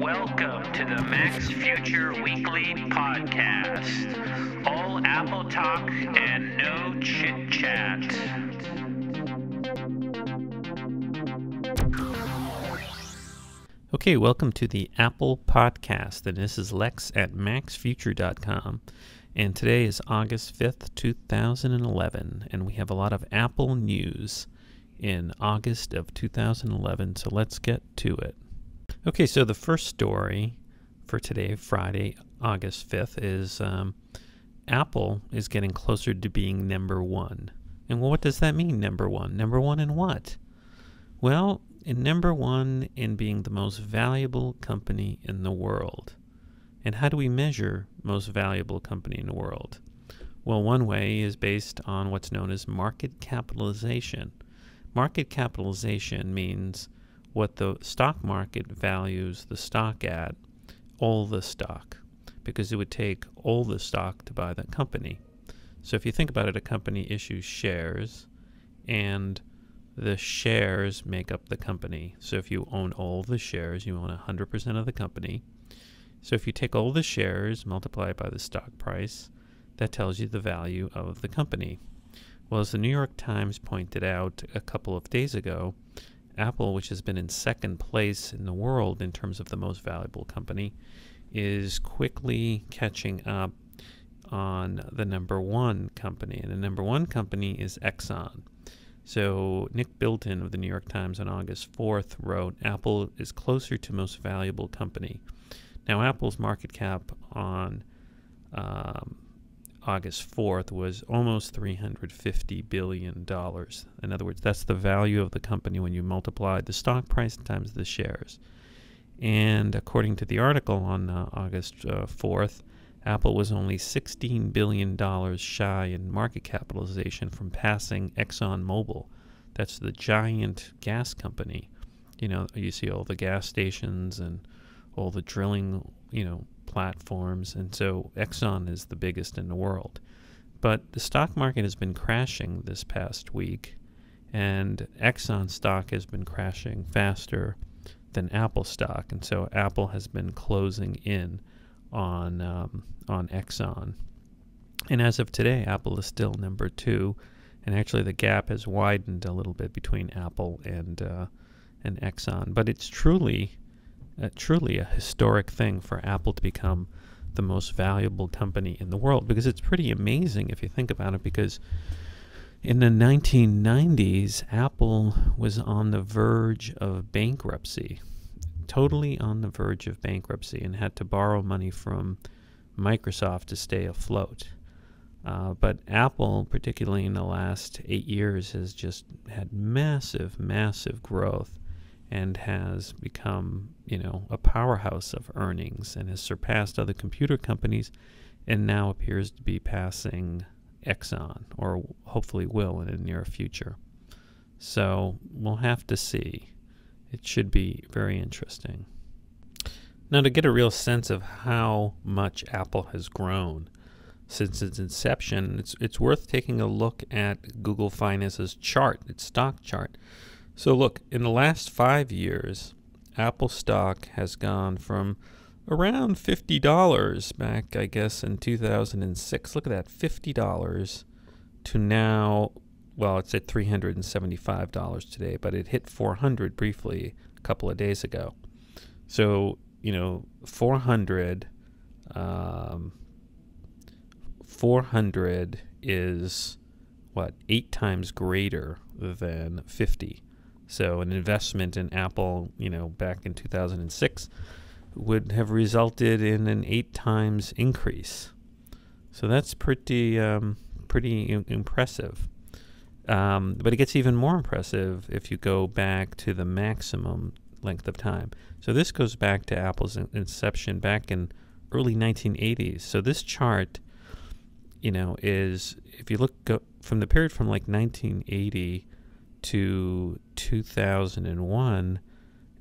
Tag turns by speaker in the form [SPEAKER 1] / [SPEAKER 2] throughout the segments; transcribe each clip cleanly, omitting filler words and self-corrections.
[SPEAKER 1] Welcome to the MacsFuture Weekly Podcast. All Apple talk and no chit-chat.
[SPEAKER 2] Okay, welcome to the Apple Podcast, and this is Lex at MacsFuture.com. And today is August 5th, 2011, and we have a lot of Apple news in August of 2011, so let's get to it. Okay, so the first story for today, Friday, August 5th, is Apple is getting closer to being number one. And what does that mean, number one? Number one in what? Well, number one in being the most valuable company in the world. And how do we measure most valuable company in the world? Well, one way is based on what's known as market capitalization. Market capitalization means what the stock market values the stock at, all the stock, because it would take all the stock to buy that company. So if you think about it, a company issues shares, and the shares make up the company. So if you own all the shares, you own 100% of the company. So if you take all the shares, multiply it by the stock price, that tells you the value of the company. Well, as the New York Times pointed out a couple of days ago, Apple, which has been in second place in the world in terms of the most valuable company, is quickly catching up on the number one company. And the number one company is Exxon. So Nick Bilton of the New York Times on August 4th wrote, Apple is closer to most valuable company. Now, Apple's market cap on August 4th was almost $350 billion. In other words, that's the value of the company when you multiply the stock price times the shares. And according to the article on August 4th, Apple was only $16 billion shy in market capitalization from passing ExxonMobil. That's the giant gas company. You know, you see all the gas stations and all the drilling, platforms, and so Exxon is the biggest in the world. But the stock market has been crashing this past week, and Exxon stock has been crashing faster than Apple stock, and so Apple has been closing in on Exxon. And as of today, Apple is still number two, and actually the gap has widened a little bit between Apple and Exxon. But it's truly a historic thing for Apple to become the most valuable company in the world, because it's pretty amazing if you think about it, because in the 1990s, Apple was on the verge of bankruptcy, totally on the verge of bankruptcy, and had to borrow money from Microsoft to stay afloat. But Apple, particularly in the last 8 years, has just had massive, massive growth, and has become, a powerhouse of earnings, and has surpassed other computer companies, and now appears to be passing Exxon, or hopefully will in the near future. So we'll have to see. It should be very interesting. Now, to get a real sense of how much Apple has grown since its inception, it's worth taking a look at Google Finance's chart, its stock chart. So look, in the last 5 years, Apple stock has gone from around $50 back, I guess, in 2006. Look at that, $50 to now, well, it's at $375 today, but it hit $400 briefly a couple of days ago. So, $400 is, 8 times greater than 50. So an investment in Apple, back in 2006 would have resulted in an 8 times increase. So that's pretty impressive. But it gets even more impressive if you go back to the maximum length of time. So this goes back to Apple's inception back in early 1980s. So this chart, is, if you look from the period from 1980 to 2001,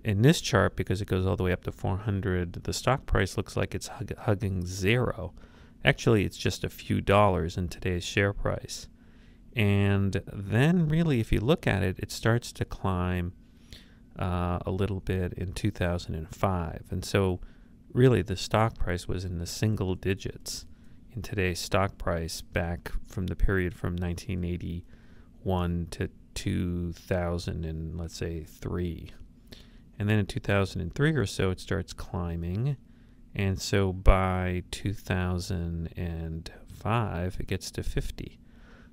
[SPEAKER 2] in this chart, because it goes all the way up to 400, the stock price looks like it's hugging zero. Actually, it's just a few dollars in today's share price. And then really, if you look at it, it starts to climb a little bit in 2005. And so really the stock price was in the single digits in today's stock price back from the period from 1981 to 2000 and let's say 3. And then in 2003 or so, it starts climbing. And so by 2005, it gets to 50.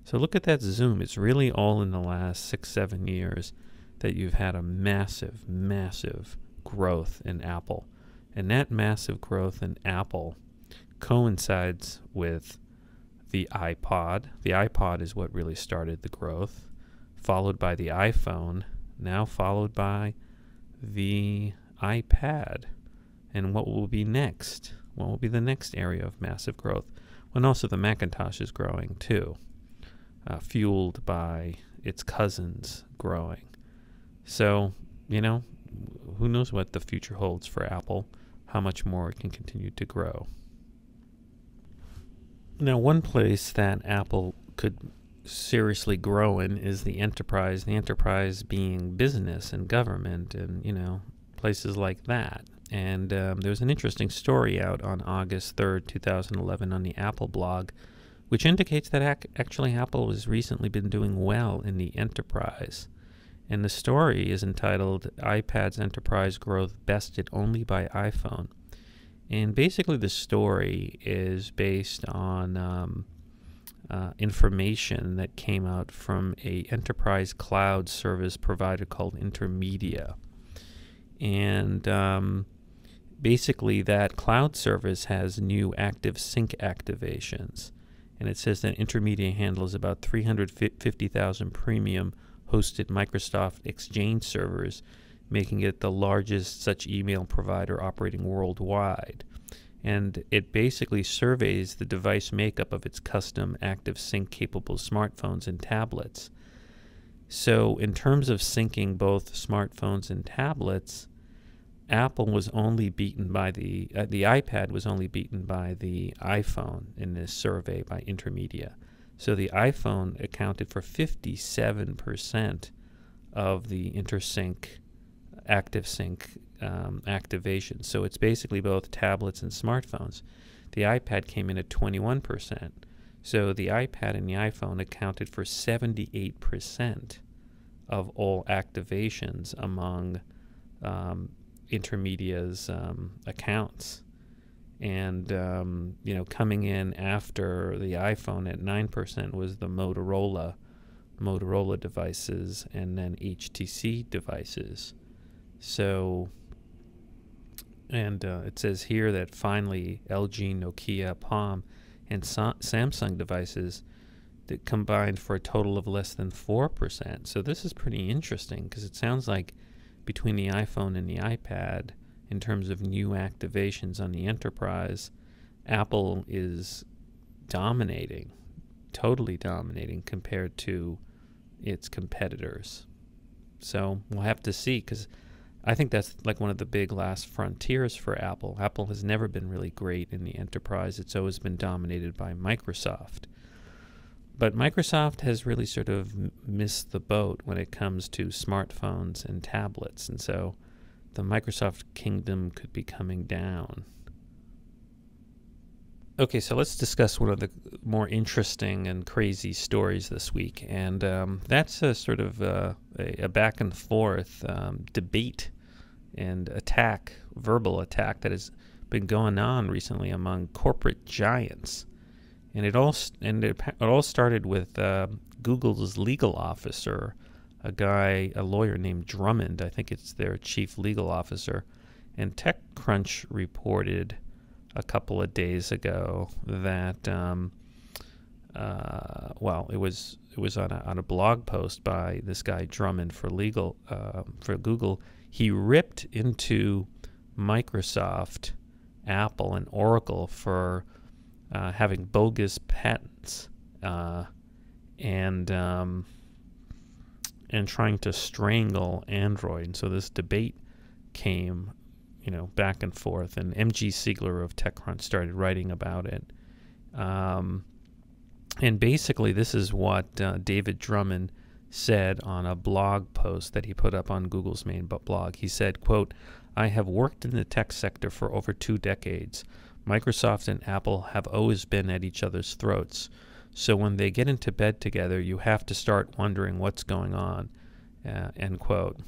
[SPEAKER 2] So look at that zoom. It's really all in the last 6-7 years that you've had a massive, massive growth in Apple. And that massive growth in Apple coincides with the iPod. The iPod is what really started the growth, followed by the iPhone, now followed by the iPad. And what will be next? What will be the next area of massive growth? Well, and also the Macintosh is growing too, fueled by its cousins growing. So, you know, who knows what the future holds for Apple, how much more it can continue to grow. Now, one place that Apple could seriously grow in is the enterprise being business and government and, you know, places like that. And there's an interesting story out on August 3rd, 2011 on the Apple blog, which indicates that actually Apple has recently been doing well in the enterprise. And the story is entitled, iPad's Enterprise Growth Bested Only by iPhone. And basically the story is based on information that came out from a enterprise cloud service provider called Intermedia. And basically that cloud service has new active sync activations. And it says that Intermedia handles about 350,000 premium hosted Microsoft Exchange servers, making it the largest such email provider operating worldwide. And it basically surveys the device makeup of its custom active sync capable smartphones and tablets. So in terms of syncing both smartphones and tablets, Apple was only beaten by the iPad was only beaten by the iPhone in this survey by Intermedia. So the iPhone accounted for 57% of the InterSync active sync activation. So it's basically both tablets and smartphones. The iPad came in at 21%. So the iPad and the iPhone accounted for 78% of all activations among Intermedia's accounts. And, you know, coming in after the iPhone at 9% was the Motorola devices and then HTC devices. So, and it says here that finally LG, Nokia, Palm, and Samsung devices that combined for a total of less than 4%. So this is pretty interesting because it sounds like between the iPhone and the iPad, in terms of new activations on the enterprise, Apple is dominating, totally dominating compared to its competitors. So we'll have to see, because I think that's like one of the big last frontiers for Apple. Apple has never been really great in the enterprise. It's always been dominated by Microsoft. But Microsoft has really sort of missed the boat when it comes to smartphones and tablets, and so the Microsoft kingdom could be coming down. Okay, so let's discuss one of the more interesting and crazy stories this week, and that's a sort of a back and forth debate and attack, verbal attack that has been going on recently among corporate giants. And it all started with Google's legal officer, a lawyer named Drummond. I think it's their chief legal officer. And TechCrunch reported a couple of days ago that, it was on a blog post by this guy Drummond for Google. He ripped into Microsoft, Apple, and Oracle for having bogus patents and trying to strangle Android. And so this debate came, back and forth. And M.G. Siegler of TechCrunch started writing about it. And basically, this is what David Drummond said on a blog post that he put up on Google's main blog. He said, quote, "I have worked in the tech sector for over 2 decades. Microsoft and Apple have always been at each other's throats. So when they get into bed together, you have to start wondering what's going on," end quote.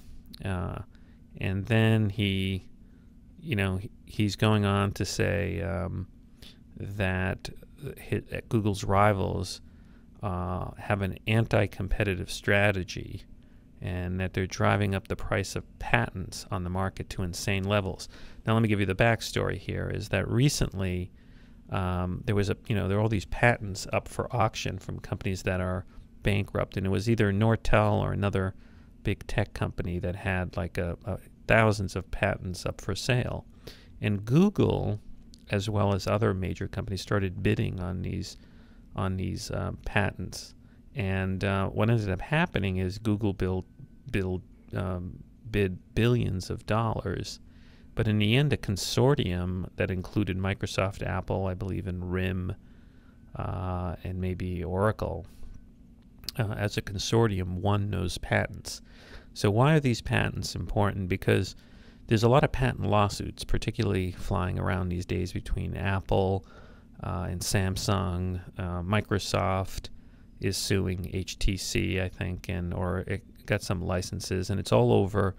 [SPEAKER 2] And then he's going on to say that Google's rivals have an anti-competitive strategy, and that they're driving up the price of patents on the market to insane levels. Now, let me give you the backstory here, is that recently there are all these patents up for auction from companies that are bankrupt, and it was either Nortel or another big tech company that had like thousands of patents up for sale. And Google, as well as other major companies, started bidding on these patents. And what ended up happening is Google bid billions of dollars, but in the end, a consortium that included Microsoft, Apple, I believe, and RIM, and maybe Oracle, as a consortium, won those patents. So why are these patents important? Because there's a lot of patent lawsuits, particularly flying around these days between Apple and Samsung. Microsoft is suing HTC, I think, or it got some licenses, and it's all over,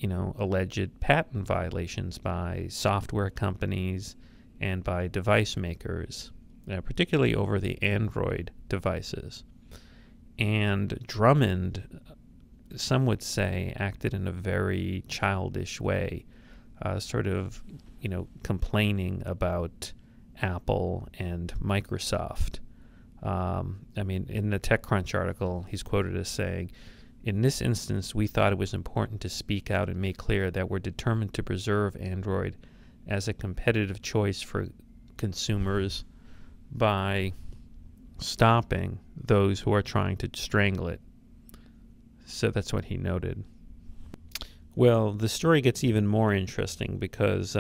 [SPEAKER 2] alleged patent violations by software companies and by device makers, particularly over the Android devices. And Drummond, some would say, acted in a very childish way, sort of, complaining about Apple and Microsoft. In the TechCrunch article, he's quoted as saying, "In this instance, we thought it was important to speak out and make clear that we're determined to preserve Android as a competitive choice for consumers by stopping those who are trying to strangle it." So that's what he noted. Well, the story gets even more interesting because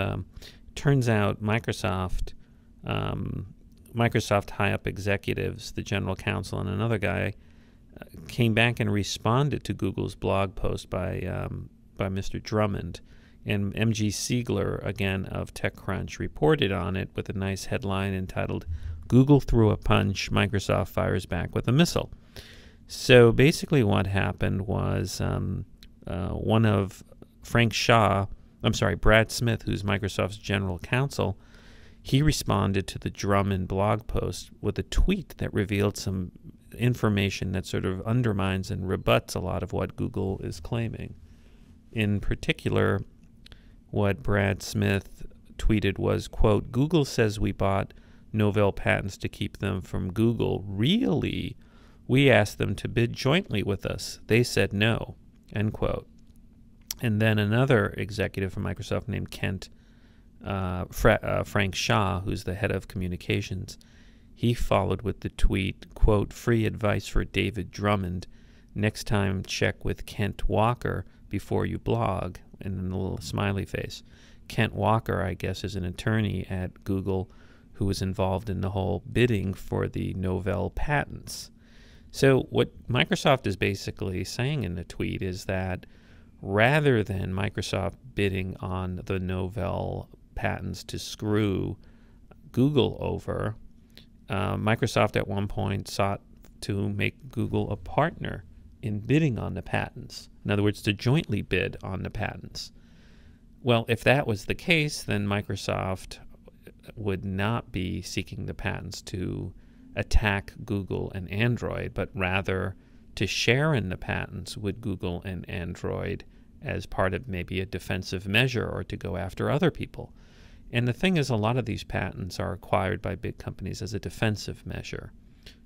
[SPEAKER 2] turns out Microsoft high-up executives, the general counsel and another guy, came back and responded to Google's blog post by Mr. Drummond. And M.G. Siegler, again of TechCrunch, reported on it with a nice headline entitled, "Google Threw a Punch, Microsoft Fires Back with a Missile." So basically what happened was one of Brad Smith, who's Microsoft's general counsel, he responded to the Drummond blog post with a tweet that revealed some information that sort of undermines and rebuts a lot of what Google is claiming. In particular, what Brad Smith tweeted was, quote, "Google says we bought Novell patents to keep them from Google. Really? We asked them to bid jointly with us. They said no," end quote. And then another executive from Microsoft named Frank Shaw, who's the head of communications, he followed with the tweet, quote, "Free advice for David Drummond. Next time check with Kent Walker before you blog," and then a little smiley face. Kent Walker, I guess, is an attorney at Google who was involved in the whole bidding for the Novell patents. So what Microsoft is basically saying in the tweet is that rather than Microsoft bidding on the Novell patents to screw Google over, Microsoft at one point sought to make Google a partner in bidding on the patents. In other words, to jointly bid on the patents. Well, if that was the case, then Microsoft would not be seeking the patents to attack Google and Android, but rather to share in the patents with Google and Android as part of maybe a defensive measure, or to go after other people. And the thing is, a lot of these patents are acquired by big companies as a defensive measure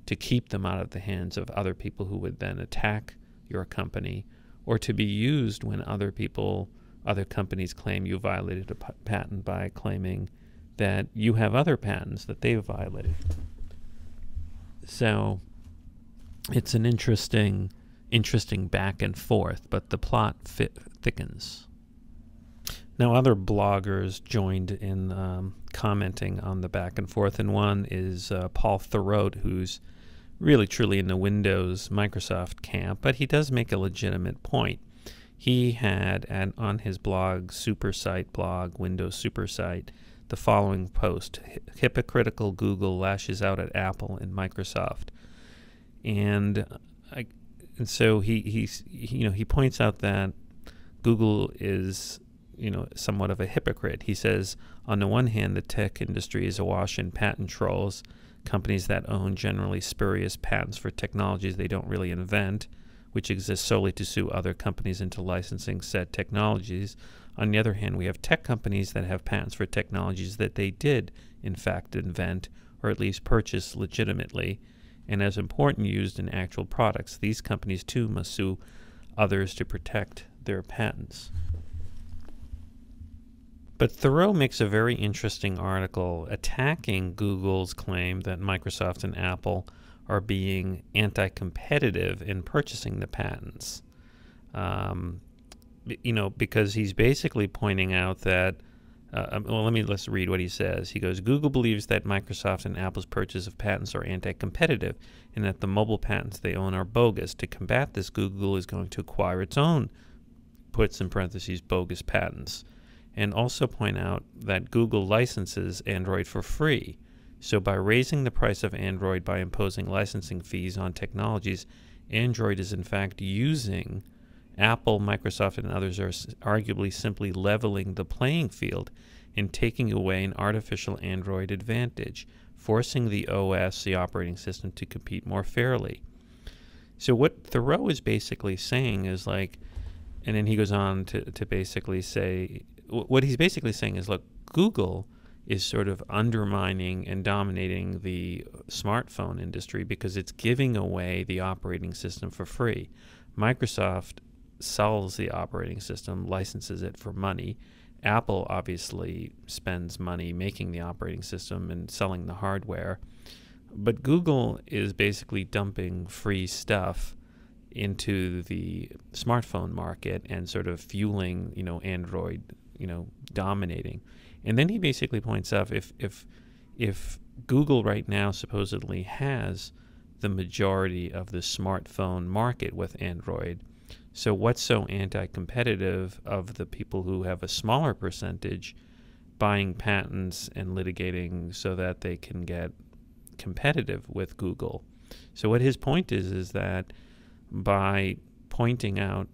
[SPEAKER 2] to keep them out of the hands of other people who would then attack your company, or to be used when other companies claim you violated a patent by claiming that you have other patents that they've violated. So it's an interesting back and forth, but the plot thickens. Now, other bloggers joined in commenting on the back and forth, and one is Paul Thurrott, who's really truly in the Windows Microsoft camp, but he does make a legitimate point. He had on his blog, Supersite blog, Windows Supersite, the following post: hypocritical Google lashes out at Apple and Microsoft. And so he points out that Google is somewhat of a hypocrite. He says, on the one hand, the tech industry is awash in patent trolls, companies that own generally spurious patents for technologies they don't really invent, which exist solely to sue other companies into licensing said technologies. On the other hand, we have tech companies that have patents for technologies that they did, in fact, invent or at least purchase legitimately, and as important, used in actual products. These companies, too, must sue others to protect their patents. But Theroux makes a very interesting article attacking Google's claim that Microsoft and Apple are being anti-competitive in purchasing the patents. Because he's basically pointing out that, let's read what he says. He goes, Google believes that Microsoft and Apple's purchase of patents are anti-competitive and that the mobile patents they own are bogus. To combat this, Google is going to acquire its own, puts in parentheses, bogus patents, and also point out that Google licenses Android for free. So by raising the price of Android by imposing licensing fees on technologies, Android is in fact using Apple, Microsoft, and others are arguably simply leveling the playing field and taking away an artificial Android advantage, forcing the OS, the operating system, to compete more fairly. So what Theroux is basically saying is and then he goes on to basically say, what he's basically saying is, look, Google is sort of undermining and dominating the smartphone industry because it's giving away the operating system for free. Microsoft sells the operating system, licenses it for money. Apple obviously spends money making the operating system and selling the hardware. But Google is basically dumping free stuff into the smartphone market and sort of fueling, Android, dominating. And then he basically points out if Google right now supposedly has the majority of the smartphone market with Android, so what's so anti-competitive of the people who have a smaller percentage buying patents and litigating so that they can get competitive with Google? So what his point is that by pointing out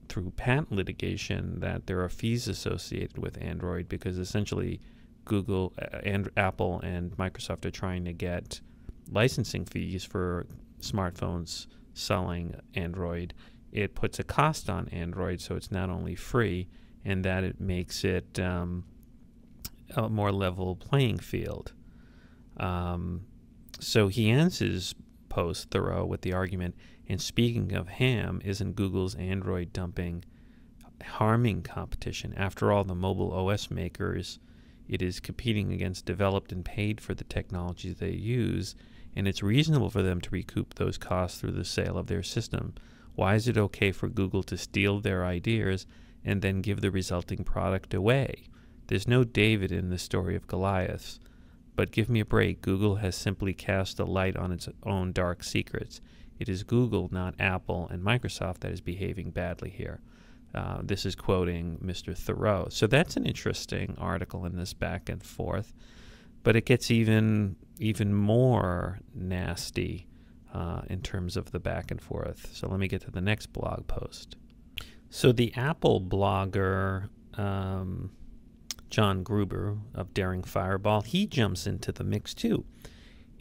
[SPEAKER 2] through patent litigation that there are fees associated with Android because essentially Google and Apple and Microsoft are trying to get licensing fees for smartphones selling Android, it puts a cost on Android, so it's not only free, and that it makes it a more level playing field. So he ends his post, Theroux, with the argument, and speaking of ham, isn't Google's Android dumping harming competition? After all, the mobile OS makers, it is competing against developed and paid for the technologies they use, and it's reasonable for them to recoup those costs through the sale of their system. Why is it okay for Google to steal their ideas and then give the resulting product away? There's no David in the story of Goliath. But give me a break. Google has simply cast a light on its own dark secrets. It is Google, not Apple and Microsoft, that is behaving badly here. This is quoting Mr. Theroux. So that's an interesting article in this back and forth. But it gets even more nasty in terms of the back and forth. So let me get to the next blog post. So the Apple blogger John Gruber of Daring Fireball, he jumps into the mix too.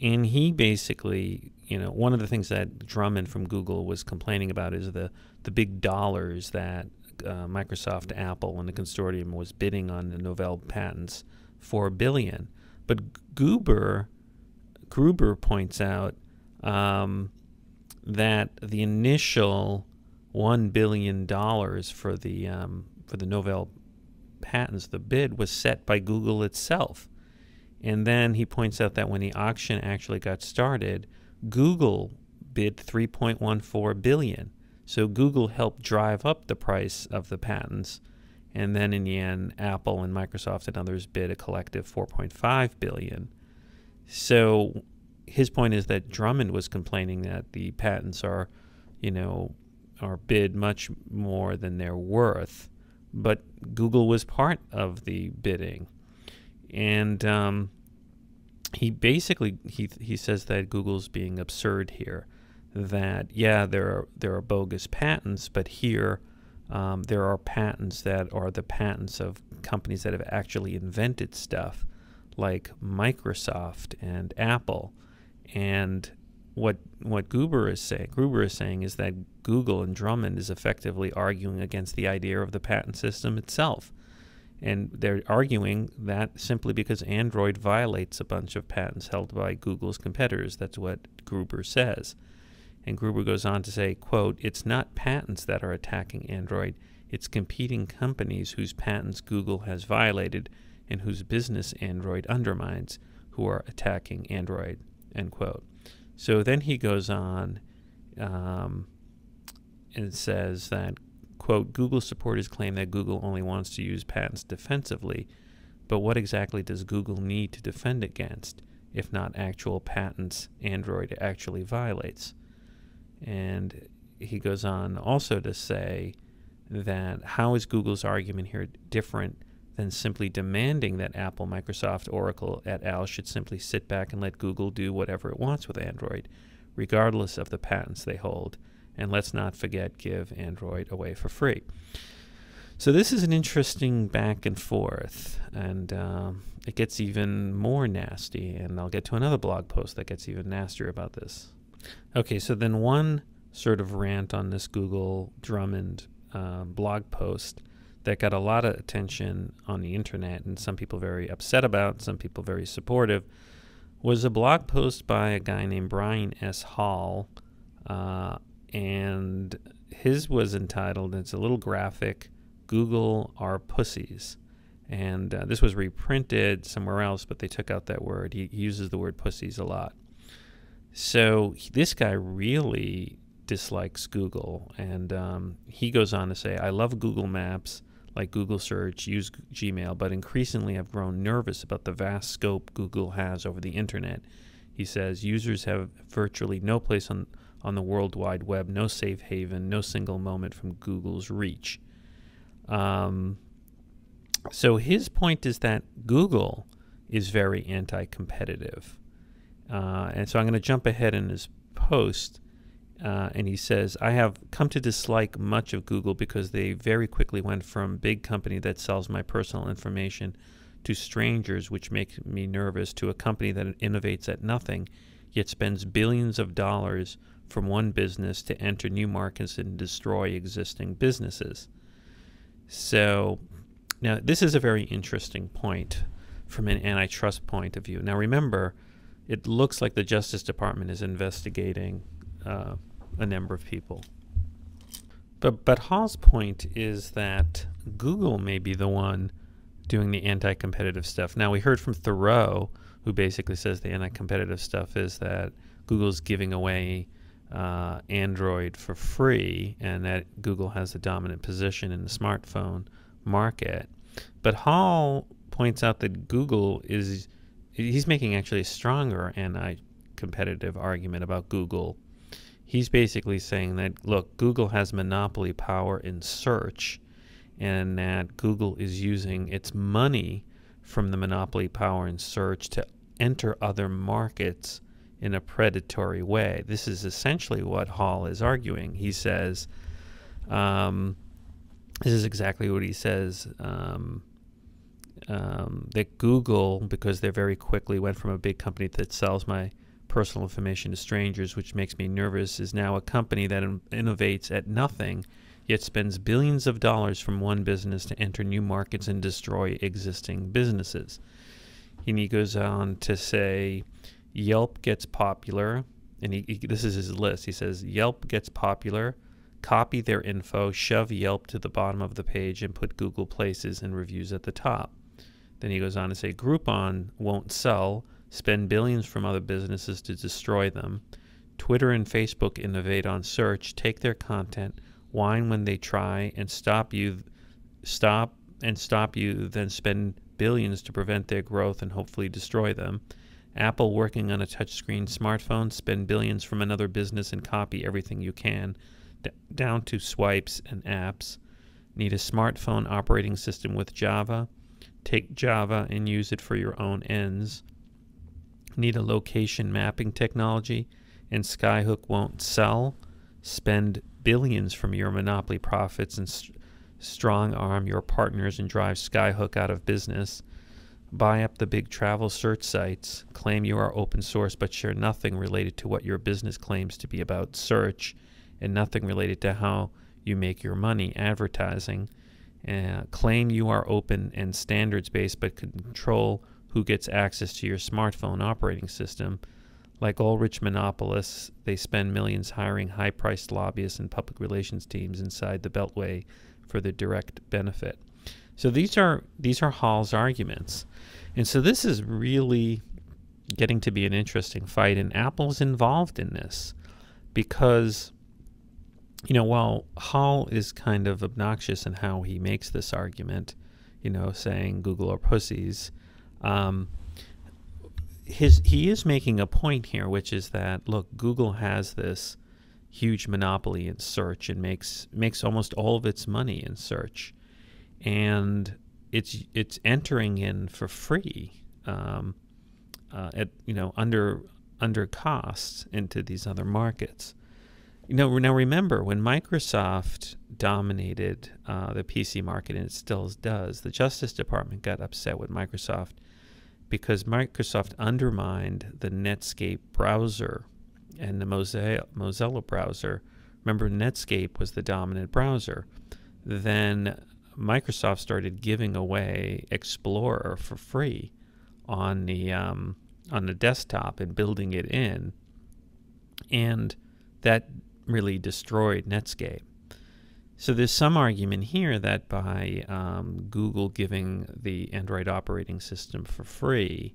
[SPEAKER 2] And he basically, one of the things that Drummond from Google was complaining about is the big dollars that Microsoft, Apple, and the consortium was bidding on the Novell patents, $4 billion. But Gruber points out that the initial $1 billion for the Novell patents, the bid, was set by Google itself. And then he points out that when the auction actually got started, Google bid $3.14 billion. So Google helped drive up the price of the patents, and then in the end, Apple and Microsoft and others bid a collective $4.5 billion. So his point is that Drummond was complaining that the patents are bid much more than they're worth, but Google was part of the bidding. And he basically he says that Google's being absurd here, that there are bogus patents, but here there are patents that are the patents of companies that have actually invented stuff, like Microsoft and Apple. And what Gruber is saying is that Google and Drummond is effectively arguing against the idea of the patent system itself. And they're arguing that simply because Android violates a bunch of patents held by Google's competitors. That's what Gruber says. And Gruber goes on to say, quote, "It's not patents that are attacking Android. It's competing companies whose patents Google has violated and whose business Android undermines who are attacking Android," end quote. So then he goes on and says that, quote, "Google supporters claim that Google only wants to use patents defensively, but what exactly does Google need to defend against, if not actual patents Android actually violates?" And he goes on also to say that how is Google's argument here different than simply demanding that Apple, Microsoft, Oracle, et al. Should simply sit back and let Google do whatever it wants with Android, regardless of the patents they hold. And let's not forget, give Android away for free. So this is an interesting back and forth, and it gets even more nasty, and I'll get to another blog post that gets even nastier about this. Okay, so then one sort of rant on this Google Drummond blog post that got a lot of attention on the internet, and some people very upset about, some people very supportive, was a blog post by a guy named Brian S. Hall, and his was entitled, it's a little graphic, "Google Are Pussies." And this was reprinted somewhere else, but they took out that word. He uses the word pussies a lot. So this guy really dislikes Google, and he goes on to say, "I love Google Maps, like Google Search, use Gmail, but increasingly I've grown nervous about the vast scope Google has over the internet." He says, "Users have virtually no place on the World Wide Web, no safe haven, no single moment from Google's reach." So his point is that Google is very anti-competitive. And so I'm going to jump ahead in his post, and he says, "I have come to dislike much of Google because they very quickly went from big company that sells my personal information to strangers, which makes me nervous, to a company that innovates at nothing, yet spends billions of dollars from one business to enter new markets and destroy existing businesses." So now this is a very interesting point from an antitrust point of view. Now remember, it looks like the Justice Department is investigating a number of people. But Hall's point is that Google may be the one doing the anti-competitive stuff. Now we heard from Theroux, who basically says the anti-competitive stuff is that Google's giving away Android for free, and that Google has a dominant position in the smartphone market. But Hall points out that Google he's making actually a stronger anti-competitive argument about Google. He's basically saying that, look, Google has monopoly power in search, and that Google is using its money from the monopoly power in search to enter other markets in a predatory way. This is essentially what Hall is arguing. He says, this is exactly what he says, that Google, because they very quickly went from a big company that sells my personal information to strangers, which makes me nervous, is now a company that innovates at nothing, yet spends billions of dollars from one business to enter new markets and destroy existing businesses. And he goes on to say, Yelp gets popular, and this is his list. He says, Yelp gets popular, copy their info, shove Yelp to the bottom of the page, and put Google Places and reviews at the top. Then he goes on to say, Groupon won't sell, spend billions from other businesses to destroy them. Twitter and Facebook innovate on search, take their content, whine when they try, and stop you, then spend billions to prevent their growth and hopefully destroy them. Apple, working on a touchscreen smartphone, spend billions from another business and copy everything you can, down to swipes and apps. Need a smartphone operating system with Java? Take Java and use it for your own ends. Need a location mapping technology and Skyhook won't sell? Spend billions from your monopoly profits and strong arm your partners and drive Skyhook out of business. Buy up the big travel search sites, claim you are open source but share nothing related to what your business claims to be about search and nothing related to how you make your money advertising. Claim you are open and standards-based but control who gets access to your smartphone operating system. Like all rich monopolists, they spend millions hiring high-priced lobbyists and public relations teams inside the Beltway for the direct benefit. So these are Hall's arguments. And so this is really getting to be an interesting fight, and Apple's involved in this because, you know, while Hall is kind of obnoxious in how he makes this argument, you know, saying Google are pussies, he is making a point here, which is that, look, Google has this huge monopoly in search and makes almost all of its money in search, and it's entering in for free at, you know, under costs into these other markets. You know, now remember, when Microsoft dominated the PC market, and it still does, the Justice Department got upset with Microsoft because Microsoft undermined the Netscape browser and the Mozilla browser. Remember, Netscape was the dominant browser. Then Microsoft started giving away Explorer for free on the desktop and building it in, and that really destroyed Netscape. So there's some argument here that by Google giving the Android operating system for free,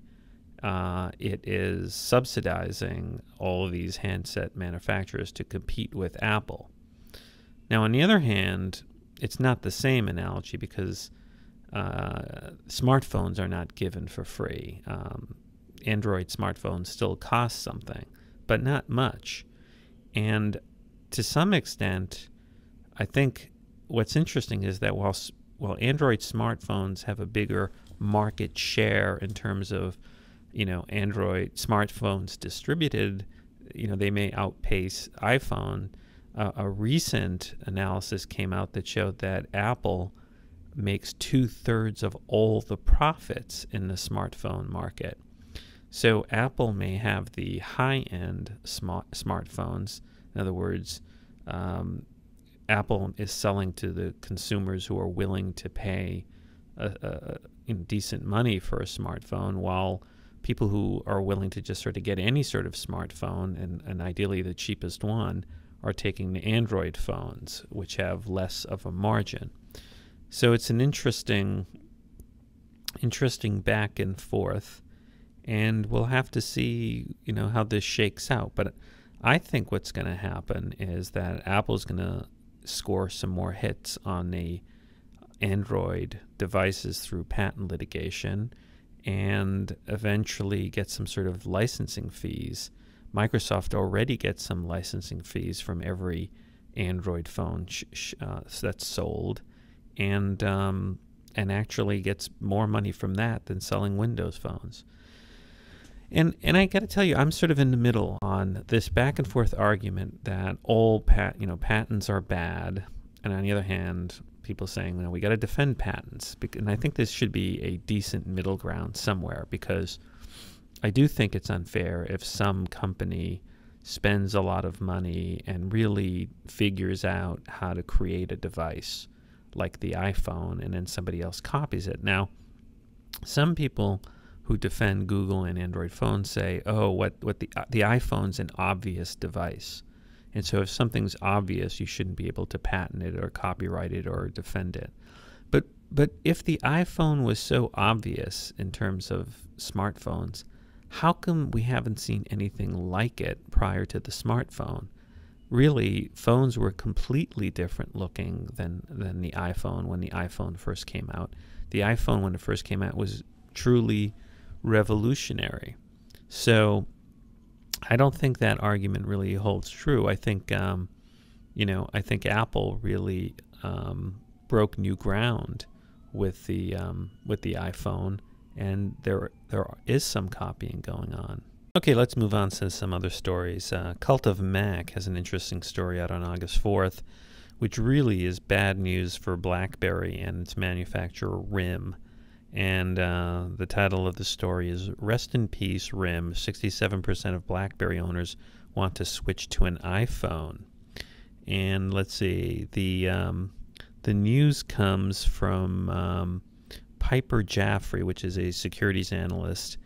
[SPEAKER 2] it is subsidizing all of these handset manufacturers to compete with Apple. Now, on the other hand, it's not the same analogy because smartphones are not given for free. Android smartphones still cost something, but not much. And to some extent, I think what's interesting is that while Android smartphones have a bigger market share in terms of, you know, Android smartphones distributed, you know, they may outpace iPhone. A recent analysis came out that showed that Apple makes 2/3 of all the profits in the smartphone market. So Apple may have the high-end smartphones. In other words, Apple is selling to the consumers who are willing to pay decent money for a smartphone, while people who are willing to just sort of get any sort of smartphone, and ideally the cheapest one, are taking the Android phones, which have less of a margin. So it's an interesting back and forth, and we'll have to see, you know, how this shakes out. But I think what's going to happen is that Apple's going to score some more hits on the Android devices through patent litigation and eventually get some sort of licensing fees. Microsoft already gets some licensing fees from every Android phone that's sold, and actually gets more money from that than selling Windows phones. And I got to tell you, I'm sort of in the middle on this back and forth argument that all patents are bad, and on the other hand, people saying, we got to defend patents. And I think this should be a decent middle ground somewhere, because I do think it's unfair if some company spends a lot of money and really figures out how to create a device like the iPhone, and then somebody else copies it. Now, some people who defend Google and Android phones say, the iPhone's an obvious device. And so if something's obvious, you shouldn't be able to patent it or copyright it or defend it. But if the iPhone was so obvious in terms of smartphones, how come we haven't seen anything like it prior to the smartphone? Really, phones were completely different looking than the iPhone when the iPhone first came out. The iPhone, when it first came out, was truly revolutionary. So I don't think that argument really holds true. I think, I think Apple really broke new ground with the iPhone, and there is some copying going on. Okay, let's move on to some other stories. Cult of Mac has an interesting story out on August 4th, which really is bad news for BlackBerry and its manufacturer RIM. And the title of the story is "Rest in Peace, RIM. 67% of BlackBerry owners want to switch to an iPhone." And let's see, the news comes from Piper Jaffray, which is a securities analyst,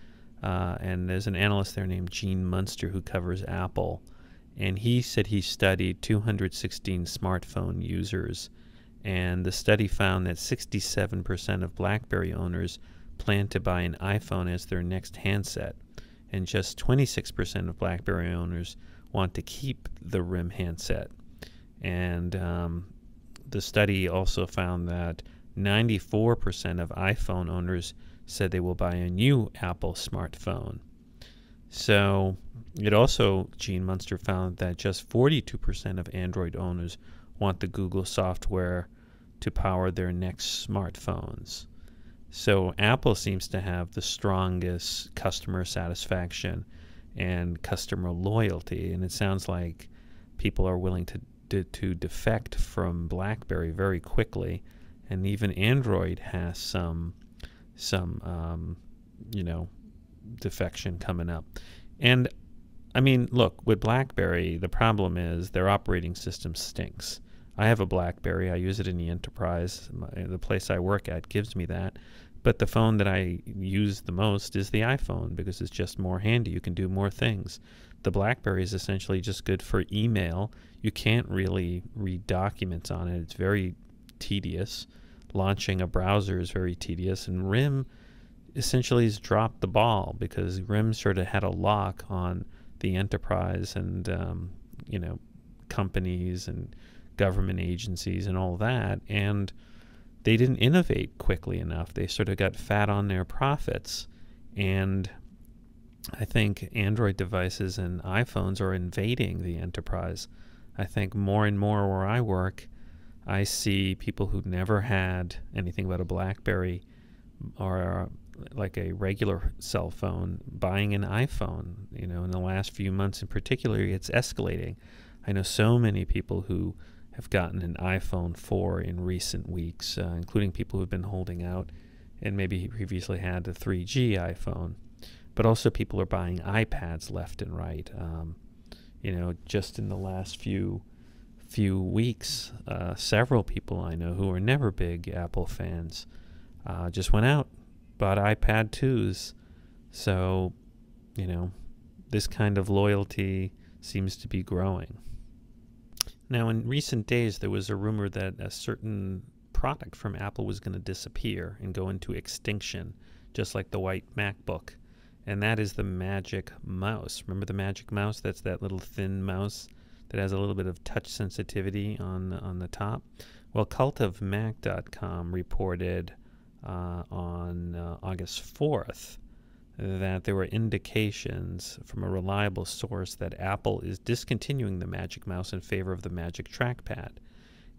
[SPEAKER 2] and there's an analyst there named Gene Munster who covers Apple, and he said he studied 216 smartphone users, and the study found that 67% of BlackBerry owners plan to buy an iPhone as their next handset, and just 26% of BlackBerry owners want to keep the RIM handset. And the study also found that 94% of iPhone owners said they will buy a new Apple smartphone. So it also, Gene Munster found that just 42% of Android owners want the Google software to power their next smartphones. So Apple seems to have the strongest customer satisfaction and customer loyalty, and it sounds like people are willing to defect from BlackBerry very quickly, and even Android has some defection coming up. And I mean, look, with BlackBerry, the problem is their operating system stinks. I have a BlackBerry. I use it in the enterprise. The place I work at gives me that. But the phone that I use the most is the iPhone because it's just more handy. You can do more things. The BlackBerry is essentially just good for email. You can't really read documents on it. It's very tedious. Launching a browser is very tedious. And RIM essentially has dropped the ball because RIM sort of had a lock on the enterprise and, companies and government agencies and all that. And they didn't innovate quickly enough. They sort of got fat on their profits. And I think Android devices and iPhones are invading the enterprise. I think more and more where I work, I see people who never had anything but a BlackBerry or like a regular cell phone buying an iPhone. In the last few months in particular, it's escalating. I know so many people who have gotten an iPhone 4 in recent weeks, including people who've been holding out and maybe previously had a 3G iPhone. But also people are buying iPads left and right. Just in the last few weeks, several people I know who are never big Apple fans just went out, bought iPad 2s. So, this kind of loyalty seems to be growing. Now, in recent days, there was a rumor that a certain product from Apple was going to disappear and go into extinction, just like the white MacBook. And that is the Magic Mouse. Remember the Magic Mouse? That's that little thin mouse that has a little bit of touch sensitivity on the top. Well, cultofmac.com reported on August 4th that there were indications from a reliable source that Apple is discontinuing the Magic Mouse in favor of the Magic Trackpad.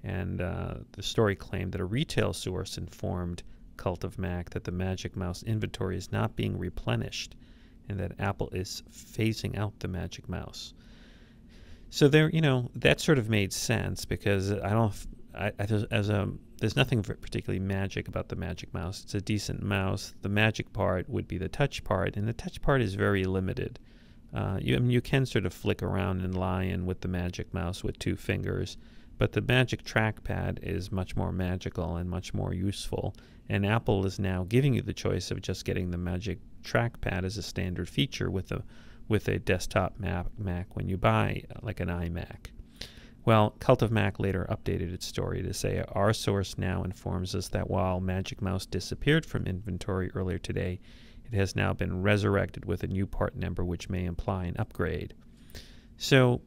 [SPEAKER 2] And the story claimed that a retail source informed Cult of Mac that the Magic Mouse inventory is not being replenished and that Apple is phasing out the Magic Mouse. So that sort of made sense because there's nothing particularly magic about the Magic Mouse. It's a decent mouse. The magic part would be the touch part, and the touch part is very limited. You can sort of flick around and lie in with the Magic Mouse with 2 fingers, but the Magic Trackpad is much more magical and much more useful. And Apple is now giving you the choice of just getting the Magic Trackpad as a standard feature with a desktop Mac when you buy like an iMac. Well, Cult of Mac later updated its story to say, our source now informs us that while Magic Mouse disappeared from inventory earlier today, it has now been resurrected with a new part number which may imply an upgrade. So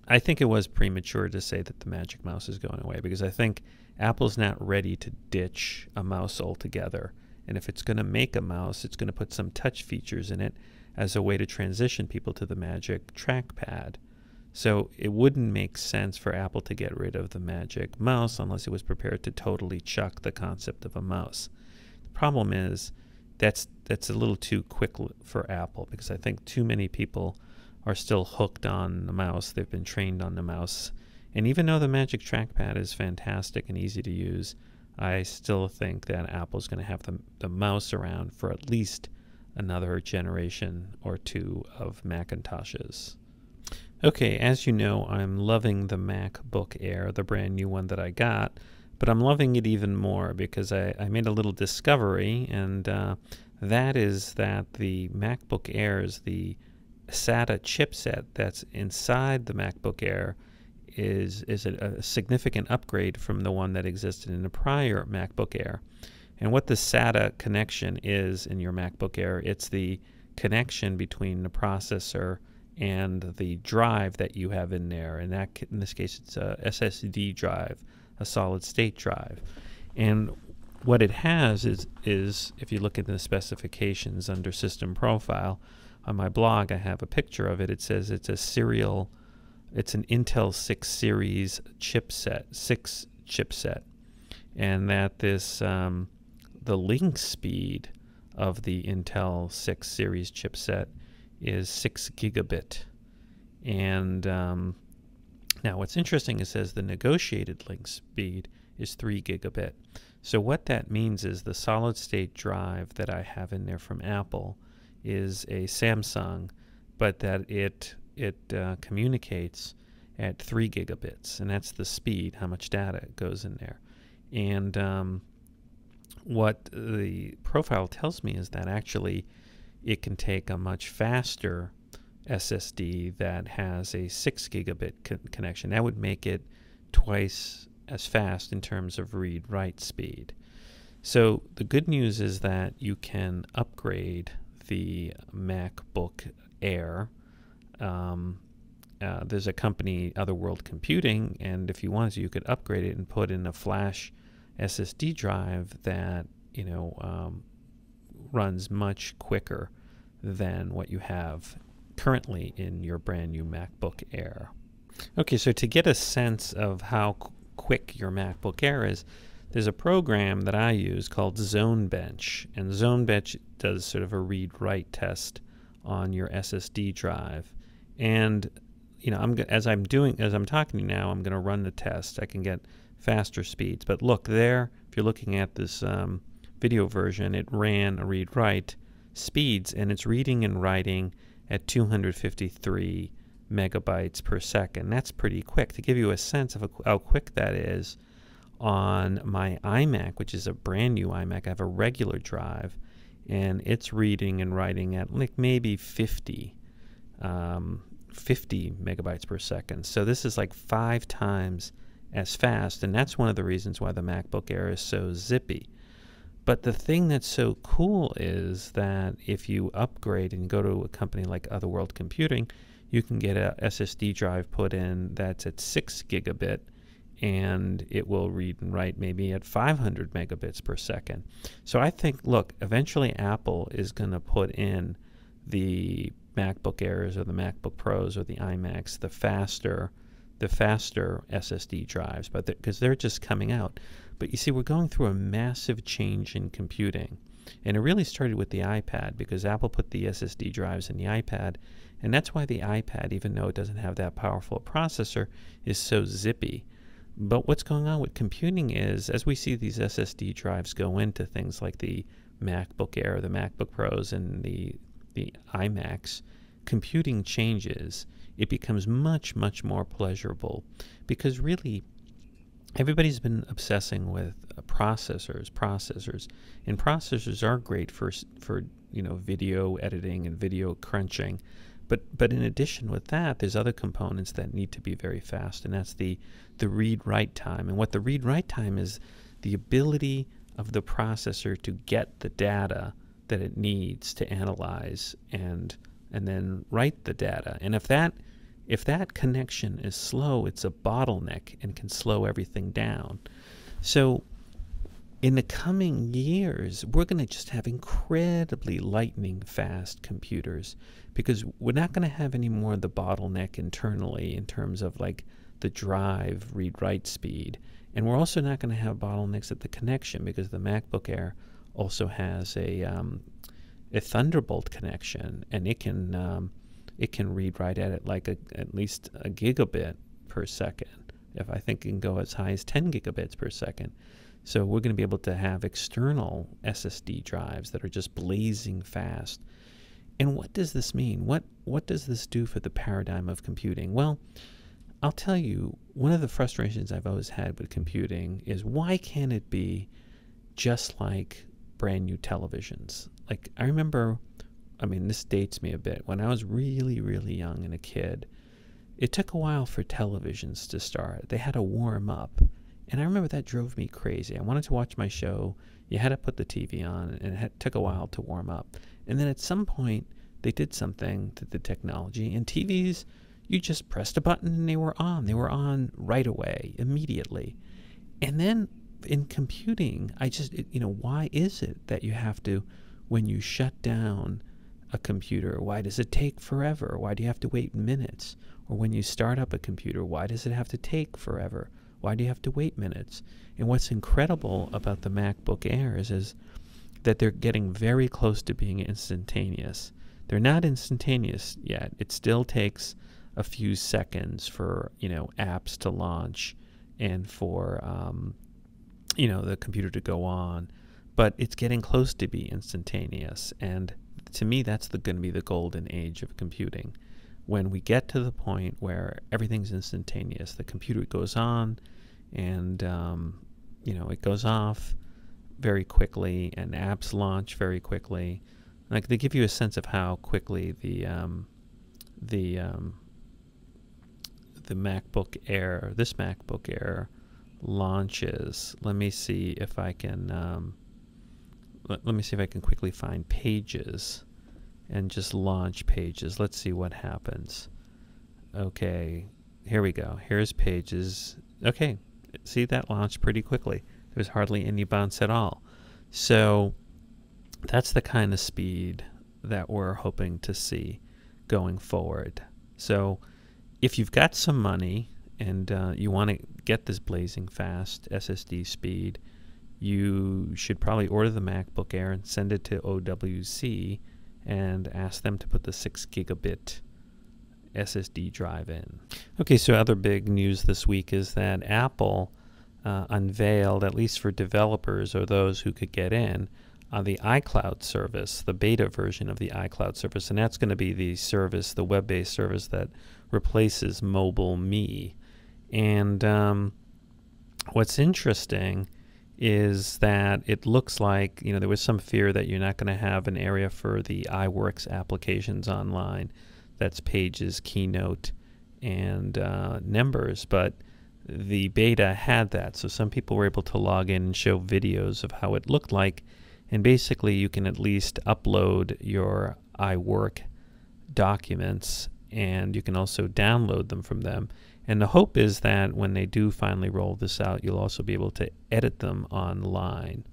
[SPEAKER 2] I think it was premature to say that the Magic Mouse is going away because I think Apple's not ready to ditch a mouse altogether. And if it's going to make a mouse, it's going to put some touch features in it. as a way to transition people to the Magic Trackpad. So it wouldn't make sense for Apple to get rid of the Magic Mouse unless it was prepared to totally chuck the concept of a mouse. The problem is that's a little too quick for Apple, because I think too many people are still hooked on the mouse. They've been trained on the mouse. And even though the Magic Trackpad is fantastic and easy to use, I still think that Apple's going to have the mouse around for at least another generation or two of Macintoshes. Okay, as you know, I'm loving the MacBook Air, the brand new one that I got, but I'm loving it even more because I made a little discovery, and that is that the MacBook Air's, the SATA chipset that's inside the MacBook Air is a significant upgrade from the one that existed in the prior MacBook Air. And what the SATA connection is in your MacBook Air, it's the connection between the processor and the drive that you have in there. And that, in this case, it's a SSD drive, a solid state drive. And what it has is if you look at the specifications under System Profile, on my blog I have a picture of it. It says it's an Intel 6 series chipset, 6 chipset, and that this the link speed of the Intel 6 series chipset is 6 gigabit. And now what's interesting, it says the negotiated link speed is 3 gigabit. So what that means is the solid state drive that I have in there from Apple is a Samsung, but that it communicates at 3 gigabits, and that's the speed, how much data goes in there. And what the profile tells me is that actually it can take a much faster SSD that has a 6 gigabit connection. That would make it twice as fast in terms of read-write speed. So the good news is that you can upgrade the MacBook Air. There's a company, Otherworld Computing, and if you wanted to, you could upgrade it and put in a flash SSD drive that runs much quicker than what you have currently in your brand new MacBook Air. Okay, so to get a sense of how quick your MacBook Air is, there's a program that I use called ZoneBench, and ZoneBench does sort of a read-write test on your SSD drive. And as I'm talking to you now, I'm going to run the test. I can get faster speeds. But look there, if you're looking at this video version, it ran a read-write speeds, and it's reading and writing at 253 megabytes per second. That's pretty quick. To give you a sense of how quick that is, on my iMac, which is a brand new iMac, I have a regular drive, and it's reading and writing at like maybe 50 megabytes per second. So this is like 5 times as fast, and that's one of the reasons why the MacBook Air is so zippy. But the thing that's so cool is that if you upgrade and go to a company like Otherworld Computing, you can get a SSD drive put in that's at 6 gigabit, and it will read and write maybe at 500 megabits per second. So I think, look, eventually Apple is going to put in the MacBook Airs or the MacBook Pros or the iMacs, the faster SSD drives, but because they're just coming out. But you see, we're going through a massive change in computing, and it really started with the iPad, because Apple put the SSD drives in the iPad, and that's why the iPad, even though it doesn't have that powerful a processor, is so zippy. But what's going on with computing is, as we see these SSD drives go into things like the MacBook Air, the MacBook Pros, and the iMacs, computing changes. It becomes much, much more pleasurable, because really everybody's been obsessing with processors, and processors are great for video editing and video crunching. But in addition with that, there's other components that need to be very fast, and that's the read-write time. And what the read-write time is, the ability of the processor to get the data that it needs to analyze and then write the data. And if that connection is slow, it's a bottleneck and can slow everything down. So in the coming years, we're going to just have incredibly lightning fast computers, because we're not going to have any more of the bottleneck internally in terms of like the drive read-write speed. And we're also not going to have bottlenecks at the connection, because the MacBook Air also has a Thunderbolt connection, and it can read-write at it like at least a gigabit per second. If I think it can go as high as 10 gigabits per second. So we're going to be able to have external SSD drives that are just blazing fast. And what does this mean? What does this do for the paradigm of computing? Well, I'll tell you, one of the frustrations I've always had with computing is, why can't it be just like brand new televisions? Like, I remember, I mean, this dates me a bit. When I was really, really young and a kid, it took a while for televisions to start. They had to warm up. And I remember that drove me crazy. I wanted to watch my show. You had to put the TV on, and it took a while to warm up. And then at some point, they did something to the technology. And TVs, you just pressed a button and they were on. They were on right away, immediately. And then in computing, why is it that you have to, when you shut down a computer, why does it take forever? Why do you have to wait minutes? Or when you start up a computer, why does it have to take forever? Why do you have to wait minutes? And what's incredible about the MacBook Airs is that they're getting very close to being instantaneous. They're not instantaneous yet. It still takes a few seconds for, apps to launch and for, the computer to go on. But it's getting close to be instantaneous. And to me, that's going to be the golden age of computing. When we get to the point where everything's instantaneous, the computer goes on and, it goes off very quickly, and apps launch very quickly. Like, they give you a sense of how quickly the MacBook Air, this MacBook Air launches. Let me see if I can, let me see if I can quickly find Pages and just launch Pages. Let's see what happens. Okay, here we go. Here's Pages. Okay, see, that launched pretty quickly. There's hardly any bounce at all. So that's the kind of speed that we're hoping to see going forward. So if you've got some money and you want to get this blazing fast SSD speed, you should probably order the MacBook Air and send it to OWC and ask them to put the 6 gigabit SSD drive in. Okay, so other big news this week is that Apple unveiled, at least for developers or those who could get in, the iCloud service, the beta version of the iCloud service, and that's going to be the service, the web-based service that replaces Mobile Me. And what's interesting is that it looks like, there was some fear that you're not going to have an area for the iWorks applications online. That's Pages, Keynote, and Numbers, but the beta had that. So some people were able to log in and show videos of how it looked like, and basically you can at least upload your iWork documents, and you can also download them from them. And the hope is that when they do finally roll this out, you'll also be able to edit them online.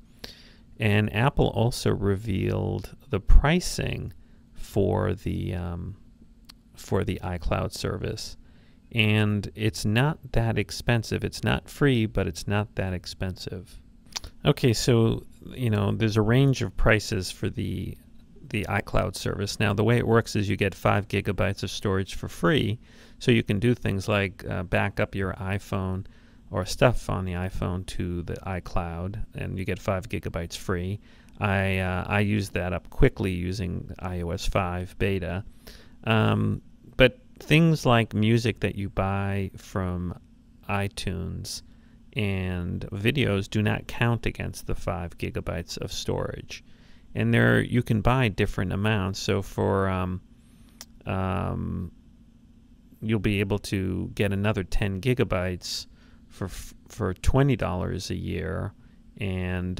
[SPEAKER 2] And Apple also revealed the pricing for the iCloud service. And it's not that expensive. It's not free, but it's not that expensive. Okay, so, there's a range of prices for the iCloud service. Now, the way it works is you get 5 gigabytes of storage for free, so you can do things like back up your iPhone or stuff on the iPhone to the iCloud, and you get 5 gigabytes free. I used that up quickly using iOS 5 beta. But things like music that you buy from iTunes and videos do not count against the 5 gigabytes of storage. And there you can buy different amounts. So for you'll be able to get another 10 gigabytes for $20 a year, and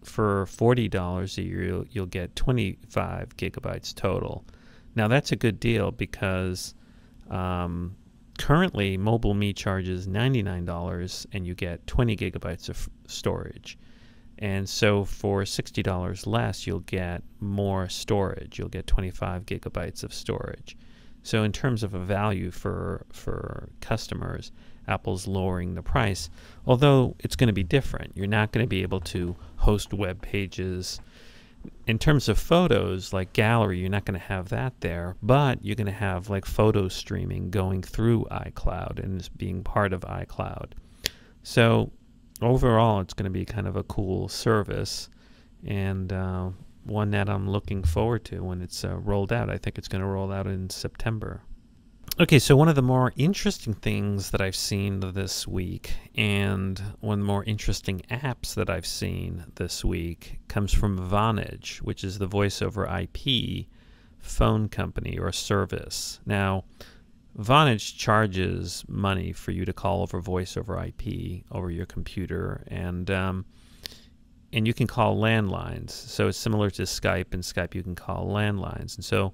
[SPEAKER 2] for $40 a year you'll get 25 gigabytes total. Now that's a good deal because currently, Mobile Me charges $99 and you get 20 gigabytes of storage. And so for $60 less, you'll get more storage. You'll get 25 gigabytes of storage. So in terms of a value for customers, Apple's lowering the price, although it's going to be different. You're not going to be able to host web pages. In terms of photos, like gallery, you're not going to have that there, but you're going to have like photo streaming going through iCloud and being part of iCloud. So overall, it's going to be kind of a cool service, and one that I'm looking forward to when it's rolled out. I think it's going to roll out in September. Okay, so one of the more interesting things that I've seen this week, and one of the more interesting apps that I've seen this week, comes from Vonage, which is the voice over IP phone company or service. Now, Vonage charges money for you to call over voice over IP over your computer, and you can call landlines. So it's similar to Skype. In Skype, you can call landlines, and so.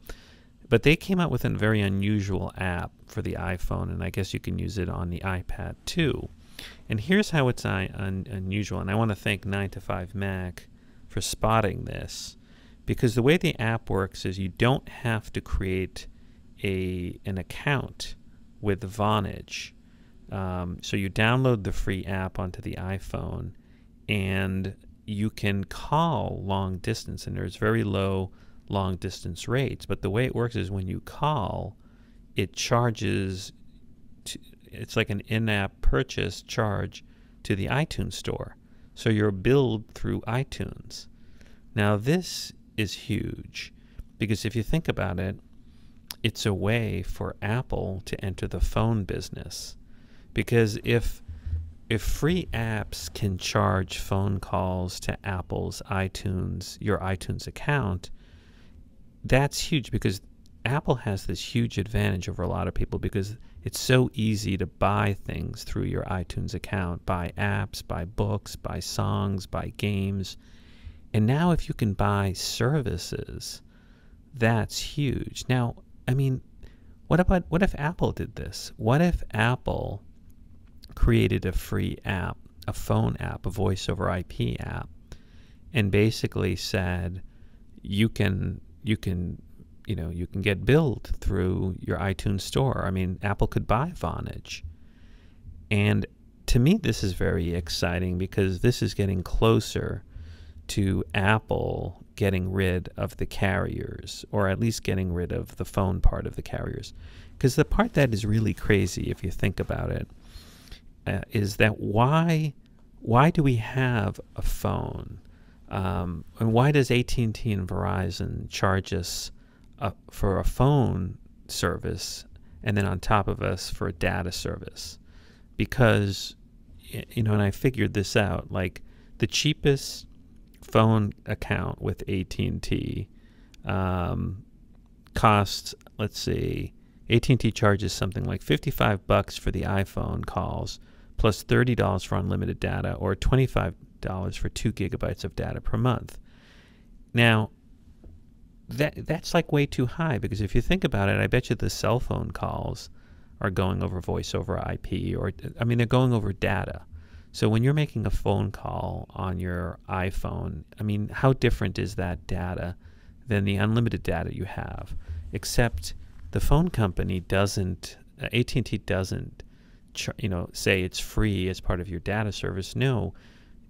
[SPEAKER 2] But they came out with a very unusual app for the iPhone, and I guess you can use it on the iPad too. And here's how it's unusual, and I want to thank 9to5Mac for spotting this, because the way the app works is you don't have to create an account with Vonage. So you download the free app onto the iPhone, and you can call long distance, and there's very low long distance rates. But the way it works is when you call, it charges, it's like an in-app purchase charge to the iTunes store. So you're billed through iTunes. Now this is huge, because if you think about it, it's a way for Apple to enter the phone business. Because if free apps can charge phone calls to Apple's iTunes, your iTunes account, that's huge, because Apple has this huge advantage over a lot of people, because it's so easy to buy things through your iTunes account, buy apps, buy books, buy songs, buy games. And now if you can buy services, that's huge. Now, I mean, what if Apple did this? What if Apple created a free app, a phone app, a voice over IP app, and basically said you can get billed through your iTunes store. I mean, Apple could buy Vonage. And to me, this is very exciting, because this is getting closer to Apple getting rid of the carriers, or at least getting rid of the phone part of the carriers. Because the part that is really crazy, if you think about it, is that why do we have a phone? And why does AT&T and Verizon charge us for a phone service, and then on top of us for a data service? Because, and I figured this out, like the cheapest phone account with AT&T costs, let's see, AT&T charges something like $55 for the iPhone calls, plus $30 for unlimited data, or $25 for 2 gigabytes of data per month. Now, that's like way too high, because if you think about it, I bet you the cell phone calls are going over voice over IP, or I mean, they're going over data. So when you're making a phone call on your iPhone, I mean, how different is that data than the unlimited data you have? Except the phone company doesn't, AT&T doesn't, say it's free as part of your data service. No,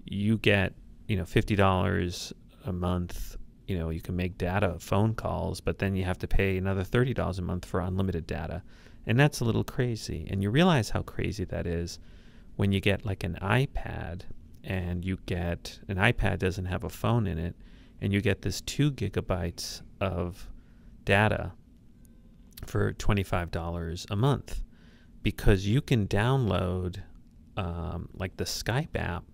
[SPEAKER 2] you get, $50 a month. You can make data phone calls, but then you have to pay another $30 a month for unlimited data. And that's a little crazy. And you realize how crazy that is when you get like an iPad, and you get an iPad doesn't have a phone in it, and you get this 2 gigabytes of data for $25 a month, because you can download like the Skype app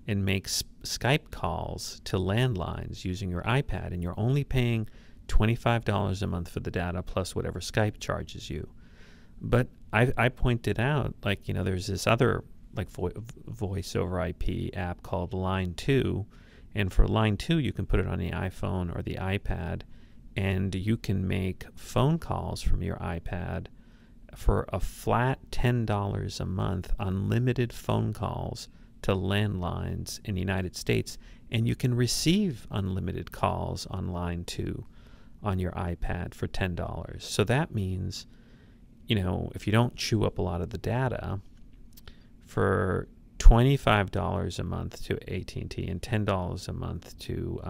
[SPEAKER 2] and make Skype calls to landlines using your iPad, and you're only paying $25 a month for the data plus whatever Skype charges you. But I pointed out, like, there's this other like voice over IP app called Line 2, and for Line 2 you can put it on the iPhone or the iPad, and you can make phone calls from your iPad for a flat $10 a month, unlimited phone calls to landlines in the United States, and you can receive unlimited calls on line 2 on your iPad for $10. So that means, you know, if you don't chew up a lot of the data, for $25 a month to AT&T and $10 a month to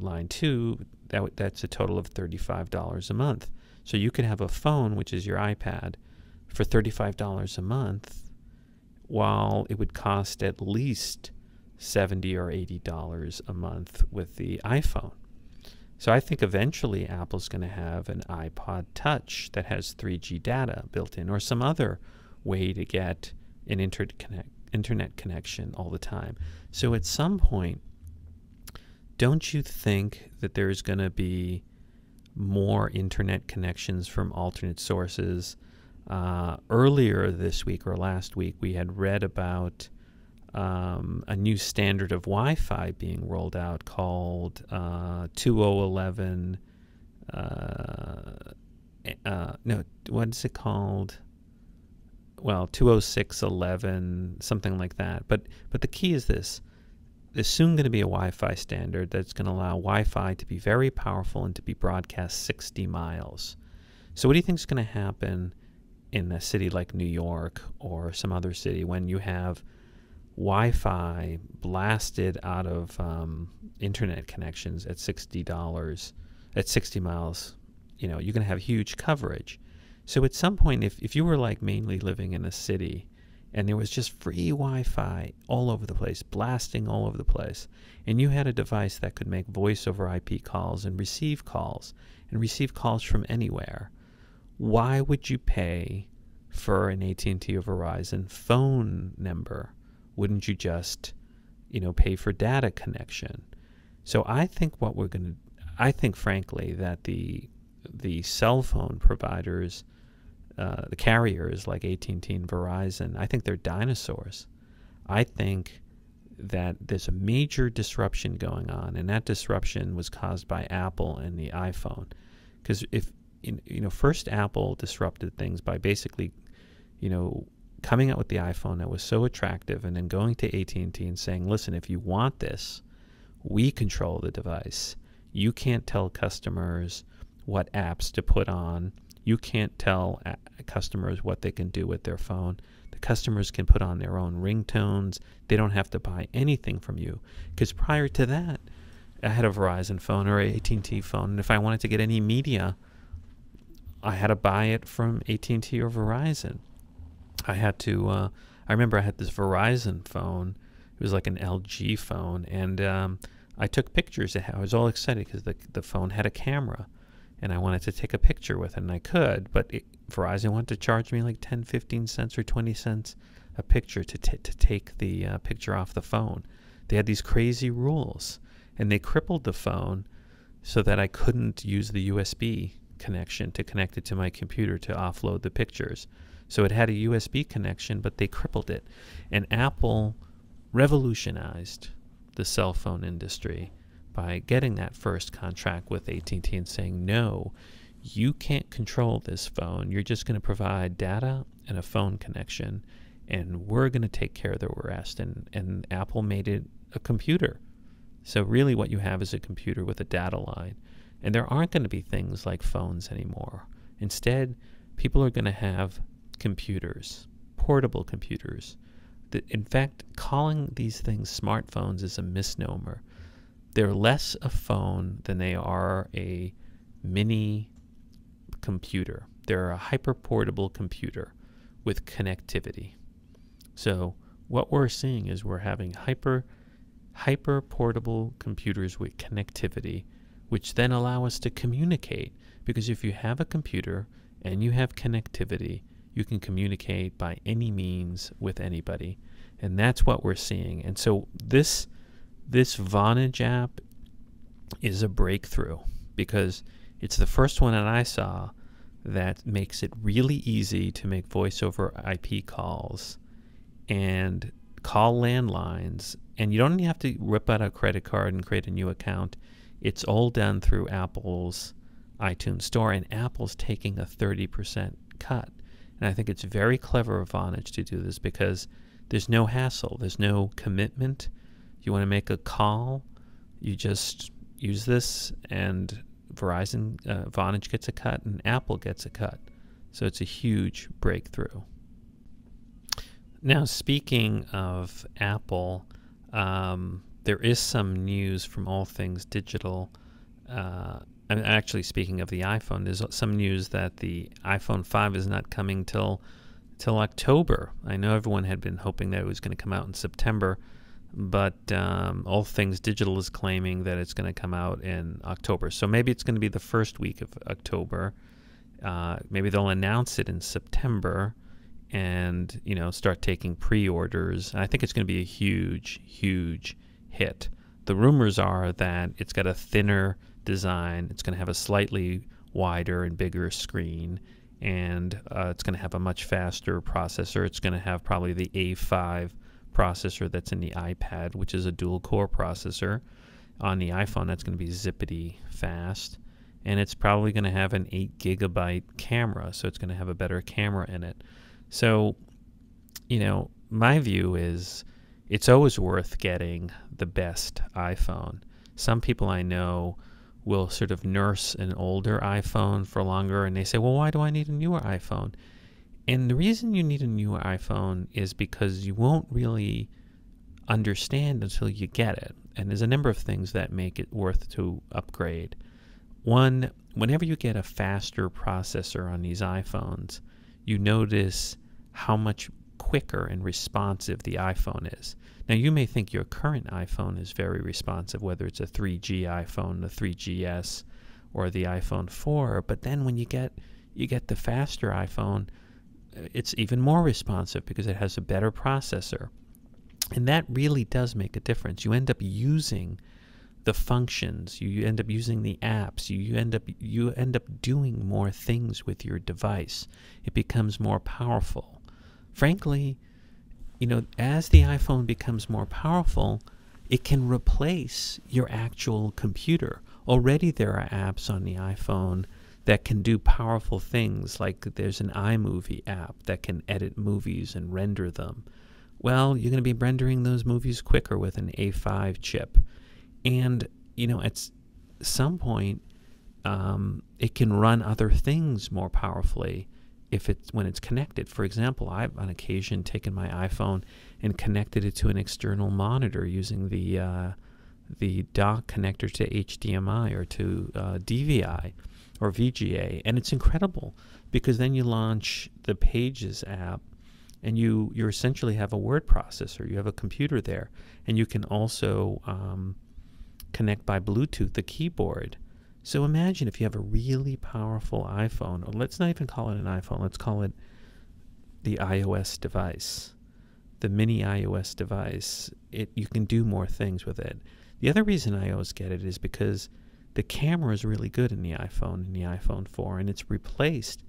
[SPEAKER 2] line 2, that's a total of $35 a month. So you could have a phone, which is your iPad, for $35 a month, while it would cost at least $70 or $80 a month with the iPhone. So I think eventually Apple's going to have an iPod Touch that has 3G data built in, or some other way to get an internet connection all the time. So at some point, don't you think that there's going to be more internet connections from alternate sources? Earlier this week or last week, we had read about a new standard of Wi-Fi being rolled out called 2011. No, what is it called? Well, 206.11, something like that. But the key is this. There's soon going to be a Wi-Fi standard that's going to allow Wi-Fi to be very powerful and to be broadcast 60 miles. So what do you think is going to happen in a city like New York or some other city when you have Wi-Fi blasted out of internet connections at $60, at 60 miles? You know, you're going to have huge coverage. So at some point, if you were like mainly living in a city and there was just free Wi-Fi all over the place, blasting all over the place, and you had a device that could make voice over IP calls and receive calls from anywhere, why would you pay for an AT&T or Verizon phone number? Wouldn't you just, you know, pay for data connection? So I think I think frankly that the cell phone providers, the carriers like AT&T and Verizon, I think they're dinosaurs. I think that there's a major disruption going on, and that disruption was caused by Apple and the iPhone. Because first Apple disrupted things by basically, coming out with the iPhone that was so attractive, and then going to AT&T and saying, listen, if you want this, we control the device. You can't tell customers what apps to put on. You can't tell customers what they can do with their phone. The customers can put on their own ringtones. They don't have to buy anything from you. Because prior to that, I had a Verizon phone or an AT&T phone, and if I wanted to get any media, I had to buy it from AT&T or Verizon. I had to, I remember I had this Verizon phone. It was like an LG phone, and I took pictures. I was all excited because the phone had a camera, and I wanted to take a picture with it, and I could, but Verizon wanted to charge me like 10, 15 cents or 20 cents a picture to take the picture off the phone. They had these crazy rules, and they crippled the phone so that I couldn't use the USB connection to connect it to my computer to offload the pictures. So it had a USB connection, but they crippled it. And Apple revolutionized the cell phone industry by getting that first contract with AT&T and saying, no, you can't control this phone. You're just going to provide data and a phone connection, and we're going to take care of the rest. And Apple made it a computer. So really what you have is a computer with a data line. And there aren't going to be things like phones anymore. Instead, people are going to have computers, portable computers. In fact, calling these things smartphones is a misnomer. They're less a phone than they are a mini computer. They're a hyper-portable computer with connectivity. So what we're seeing is we're having hyper-portable computers with connectivity, which then allow us to communicate. Because if you have a computer and you have connectivity, you can communicate by any means with anybody. And that's what we're seeing. And so this Vonage app is a breakthrough, because it's the first one that I saw that makes it really easy to make voice over IP calls and call landlines. And you don't even have to rip out a credit card and create a new account. It's all done through Apple's iTunes Store, and Apple's taking a 30% cut. And I think it's very clever of Vonage to do this because there's no hassle. There's no commitment. You want to make a call, you just use this, and Vonage gets a cut, and Apple gets a cut. So it's a huge breakthrough. Now, speaking of Apple, there is some news from All Things Digital. And actually, speaking of the iPhone, there's some news that the iPhone 5 is not coming till October. I know everyone had been hoping that it was going to come out in September, but All Things Digital is claiming that it's going to come out in October. So maybe it's going to be the first week of October. Maybe they'll announce it in September and, start taking pre-orders. I think it's going to be a huge, huge hit. The rumors are that it's got a thinner design, it's going to have a slightly wider and bigger screen, and it's going to have a much faster processor. It's going to have probably the A5 processor that's in the iPad, which is a dual-core processor. On the iPhone, that's going to be zippity fast, and it's probably going to have an 8 gigabyte camera, so it's going to have a better camera in it. So, my view is it's always worth getting the best iPhone. Some people I know will sort of nurse an older iPhone for longer, and they say, well, why do I need a newer iPhone? And the reason you need a newer iPhone is because you won't really understand until you get it. And there's a number of things that make it worth to upgrade. One, whenever you get a faster processor on these iPhones, you notice how much quicker and responsive the iPhone is. Now, you may think your current iPhone is very responsive, whether it's a 3G iPhone, the 3GS, or the iPhone 4, but then when you get the faster iPhone, it's even more responsive because it has a better processor. And that really does make a difference. You end up using the functions, you end up using the apps, you end up doing more things with your device. It becomes more powerful. Frankly, as the iPhone becomes more powerful, it can replace your actual computer. Already there are apps on the iPhone that can do powerful things, like there's an iMovie app that can edit movies and render them. Well, you're going to be rendering those movies quicker with an A5 chip. And, at some point, it can run other things more powerfully when it's connected. For example, I've on occasion taken my iPhone and connected it to an external monitor using the dock connector to HDMI or to DVI or VGA, and it's incredible because then you launch the Pages app and you essentially have a word processor. You have a computer there, and you can also connect by Bluetooth the keyboard. So imagine if you have a really powerful iPhone, or let's not even call it an iPhone, let's call it the iOS device, the mini iOS device. You can do more things with it. The other reason I always get it is because the camera is really good in the iPhone, in the iPhone 4, and it's replaced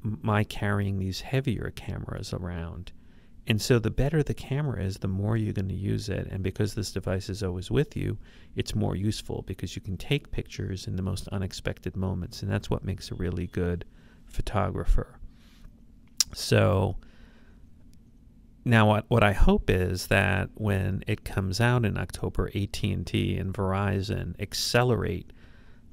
[SPEAKER 2] my carrying these heavier cameras around. And so the better the camera is, the more you're going to use it. And because this device is always with you, it's more useful because you can take pictures in the most unexpected moments. And that's what makes a really good photographer. So now what I hope is that when it comes out in October, AT&T and Verizon accelerate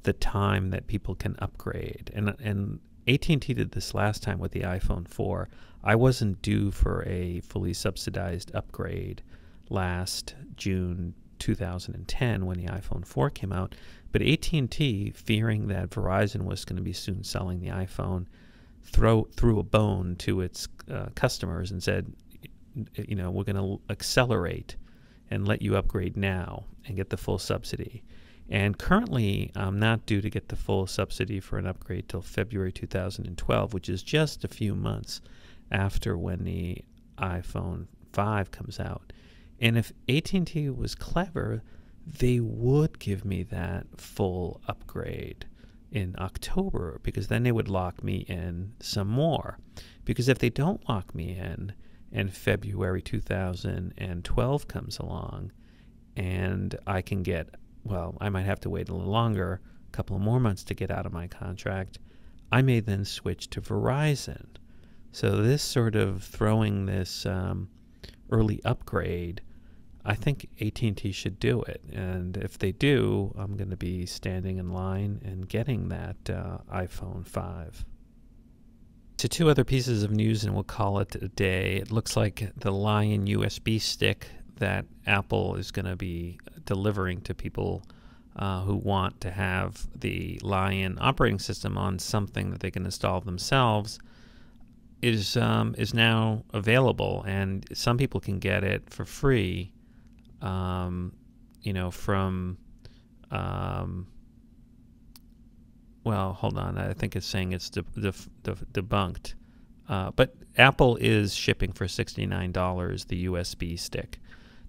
[SPEAKER 2] the time that people can upgrade. And AT&T did this last time with the iPhone 4. I wasn't due for a fully subsidized upgrade last June 2010 when the iPhone 4 came out, but AT&T, fearing that Verizon was going to be soon selling the iPhone, threw a bone to its customers and said, we're going to accelerate and let you upgrade now and get the full subsidy. And currently, I'm not due to get the full subsidy for an upgrade till February 2012, which is just a few months after when the iPhone 5 comes out. And if AT&T was clever, they would give me that full upgrade in October, because then they would lock me in some more. Because if they don't lock me in and February 2012 comes along and I can get, well, I might have to wait a little longer, couple of more months to get out of my contract, I may then switch to Verizon. So this sort of throwing this early upgrade, I think AT&T should do it. And if they do, I'm going to be standing in line and getting that iPhone 5. To two other pieces of news, and we'll call it a day. It looks like the Lion USB stick that Apple is going to be delivering to people who want to have the Lion operating system on something that they can install themselves is now available, and some people can get it for free. From well, hold on. I think it's saying it's debunked. But Apple is shipping for $69 the USB stick.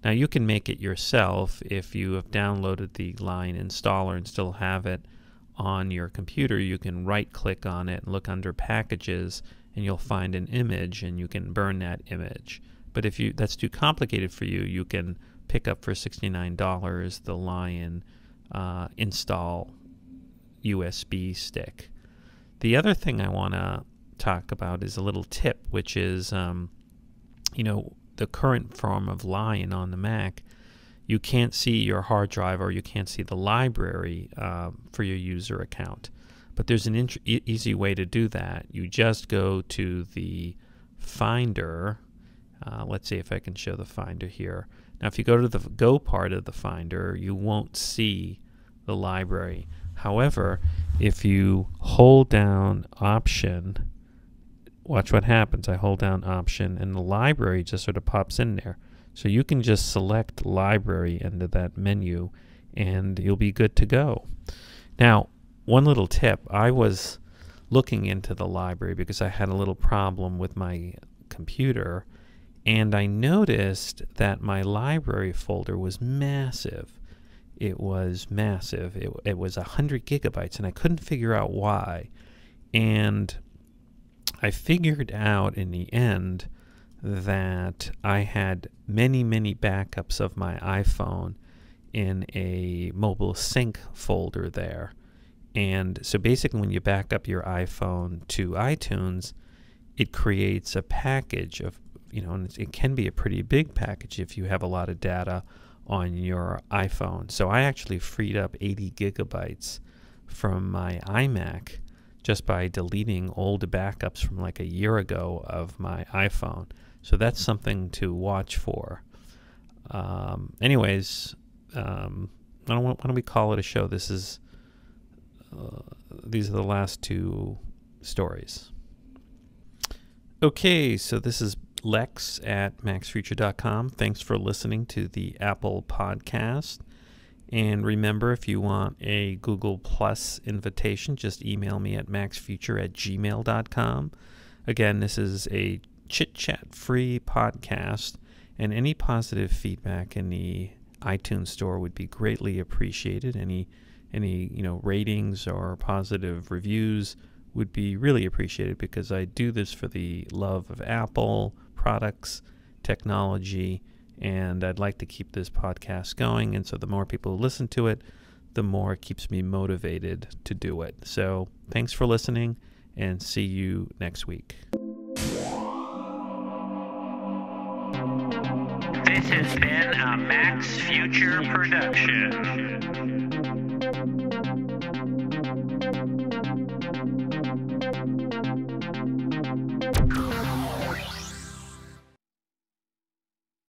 [SPEAKER 2] Now, you can make it yourself if you have downloaded the Lion installer and still have it on your computer. You can right-click on it and look under Packages, and you'll find an image, and you can burn that image. But if that's too complicated for you, you can pick up for $69 the Lion install USB stick. The other thing I want to talk about is a little tip, which is, the current form of Lion on the Mac, you can't see your hard drive or you can't see the library for your user account. But there's an easy way to do that. You just go to the Finder. Let's see if I can show the Finder here. Now, if you go to the Go part of the Finder, you won't see the library. However, if you hold down Option, watch what happens. I hold down Option, and the library just sort of pops in there. So you can just select Library into that menu, and you'll be good to go. Now, one little tip. I was looking into the library because I had a little problem with my computer, and I noticed that my library folder was massive. It was massive. It was 100 gigabytes, and I couldn't figure out why. And I figured out in the end that I had many, many backups of my iPhone in a mobile sync folder there. And so basically when you back up your iPhone to iTunes, it creates a package of, and it can be a pretty big package if you have a lot of data on your iPhone. So I actually freed up 80 gigabytes from my iMac just by deleting old backups from like a year ago of my iPhone. So that's something to watch for. Anyways, why don't we call it a show? These are the last two stories. Okay, so this is Lex at MacsFuture.com. Thanks for listening to the Apple podcast. And remember, if you want a Google Plus invitation, just email me at MacsFuture@gmail.com. Again, this is a chit-chat free podcast, and any positive feedback in the iTunes store would be greatly appreciated. Any ratings or positive reviews would be really appreciated, because I do this for the love of Apple products, technology, and I'd like to keep this podcast going. And so the more people listen to it, the more it keeps me motivated to do it. So thanks for listening, and see you next week.
[SPEAKER 1] This has been a MacsFuture production.